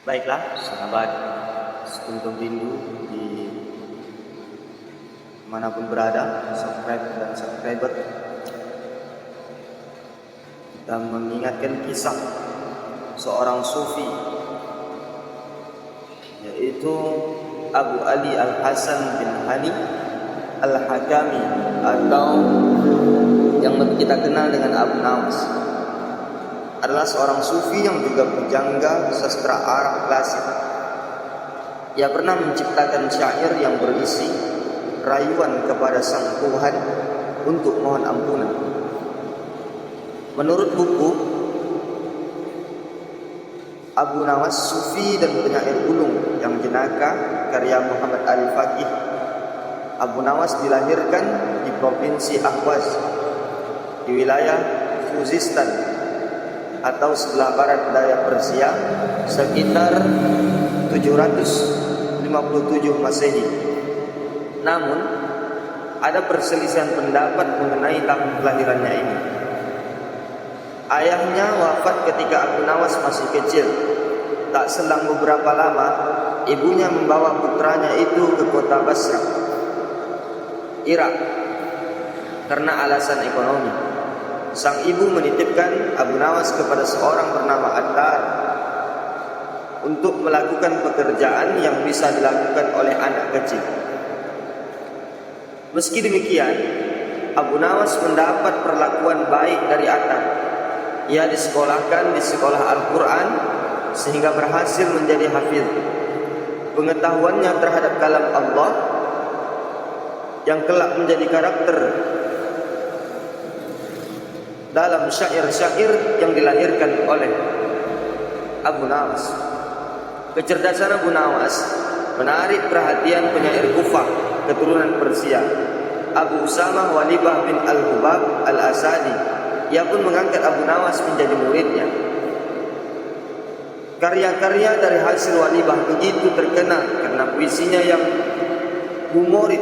Baiklah, sahabat Sekuntum Rindu di manapun berada, subscribe dan subscriber, kita mengingatkan kisah seorang sufi, yaitu Abu Ali Al-Hasan bin Ali Al-Hakami, atau yang kita kenal dengan Abu Nawas. Adalah seorang sufi yang juga pujangga sastra Arab klasik. Ia pernah menciptakan syair yang berisi rayuan kepada Sang Tuhan untuk mohon ampunan. Menurut buku Abu Nawas, Sufi dan Penyair Ulung yang jenaka, karya Muhammad Ali Faqih, Abu Nawas dilahirkan di provinsi Ahwaz di wilayah Khuzestan atau sebelah barat daya Persia sekitar 757 Masehi. Namun ada perselisihan pendapat mengenai tahun kelahirannya ini. Ayahnya wafat ketika Abu Nawas masih kecil. Tak selang beberapa lama, ibunya membawa putranya itu ke kota Basra, Irak, karena alasan ekonomi. Sang ibu menitipkan Abu Nawas kepada seorang bernama Attar untuk melakukan pekerjaan yang bisa dilakukan oleh anak kecil. Meski demikian, Abu Nawas mendapat perlakuan baik dari Attar. Ia disekolahkan di sekolah Al-Quran sehingga berhasil menjadi hafiz. Pengetahuannya terhadap kalam Allah yang kelak menjadi karakter dalam syair-syair yang dilahirkan oleh Abu Nawas. Kecerdasan Abu Nawas menarik perhatian penyair Kufah keturunan Persia, Abu Usamah Walibah bin Al-Hubab Al-Asadi. Ia pun mengangkat Abu Nawas menjadi muridnya. Karya-karya dari hasil Walibah begitu terkenal karena puisinya yang humoris,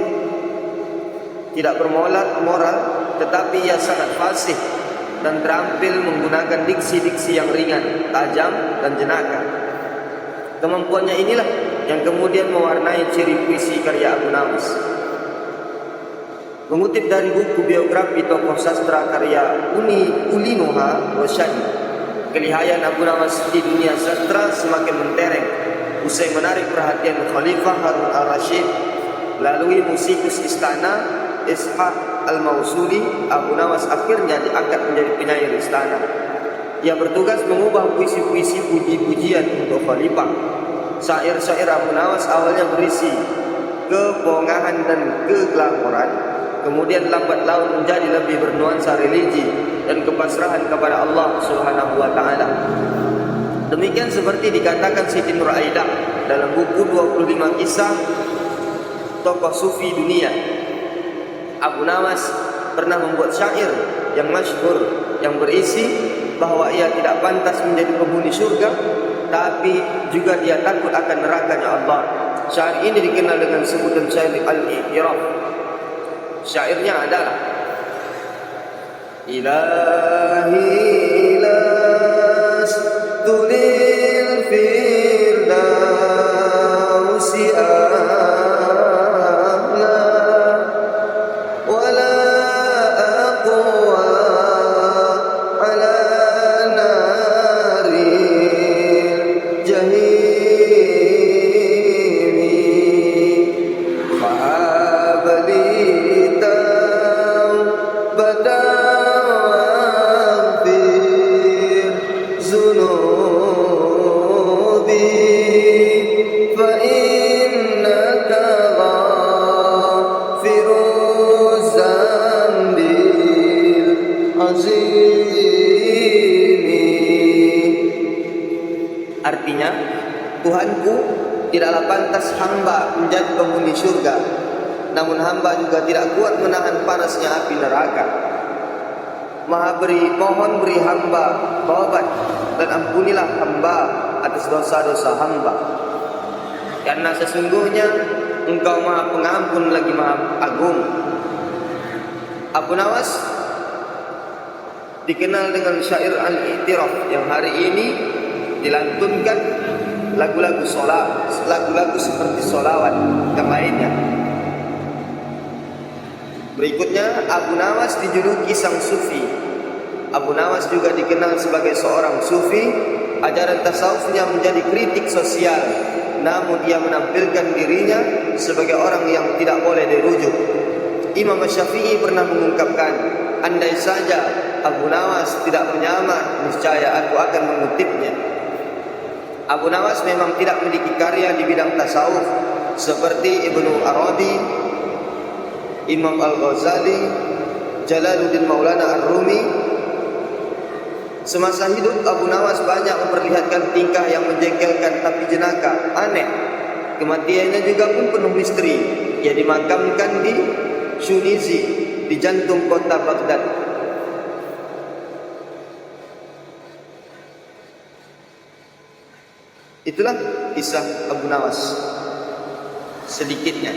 tidak bermoral, tetapi ia sangat fasih dan terampil menggunakan diksi-diksi yang ringan, tajam, dan jenaka. Kemampuannya inilah yang kemudian mewarnai ciri puisi karya Abu Nawas. Mengutip dari buku biografi tokoh sastra karya Ulinuha Rosyadi, kelihayan Abu Nawas di dunia sastra semakin mentereng usai menarik perhatian Khalifah Harun al-Rashid melalui musikus istana Ishaq Al-Mausuli. Abu Nawas akhirnya diangkat menjadi penyair istana. Ia bertugas mengubah puisi-puisi puji-pujian untuk khalifah. Syair-syair Abu Nawas awalnya berisi kebohongan dan keglamoran, kemudian lambat laun menjadi lebih bernuansa religi dan kepasrahan kepada Allah Subhanahu wa taala. Demikian seperti dikatakan Siti Nur Aidah dalam buku 25 kisah tokoh sufi dunia. Abu Nawas pernah membuat syair yang masyhur yang berisi bahwa ia tidak pantas menjadi penghuni surga, tapi juga dia takut akan nerakanya Allah. Syair ini dikenal dengan sebutan syair Al-I'tiraf. Syairnya adalah: Ilahi las tulil firdausi Artinya, Tuhanku, tidaklah pantas hamba menjadi penghuni surga, namun hamba juga tidak kuat menahan panasnya api neraka. Mohon beri hamba taubat dan ampunilah hamba atas dosa-dosa hamba, karena sesungguhnya Engkau Maha Pengampun lagi Maha Agung. Abu Nawas dikenal dengan syair Al-I'tiraf yang hari ini dilantunkan lagu-lagu seperti sholawat yang lainnya. Berikutnya, Abu Nawas dijuluki sang sufi. Abu Nawas juga dikenal sebagai seorang sufi. Ajaran tasawufnya menjadi kritik sosial, namun ia menampilkan dirinya sebagai orang yang tidak boleh dirujuk. Imam Syafi'i pernah mengungkapkan, andai saja Abu Nawas tidak menyamar, niscaya aku akan mengutipnya. Abu Nawas memang tidak memiliki karya di bidang tasawuf seperti Ibnu Arabi, Imam Al-Ghazali, Jalaluddin Maulana Ar-Rumi. Semasa hidup, Abu Nawas banyak memperlihatkan tingkah yang menjengkelkan tapi jenaka, aneh. Kematiannya juga pun penuh misteri. Ia dimakamkan di Shunizi, di jantung kota Baghdad. Itulah kisah Abu Nawas sedikitnya.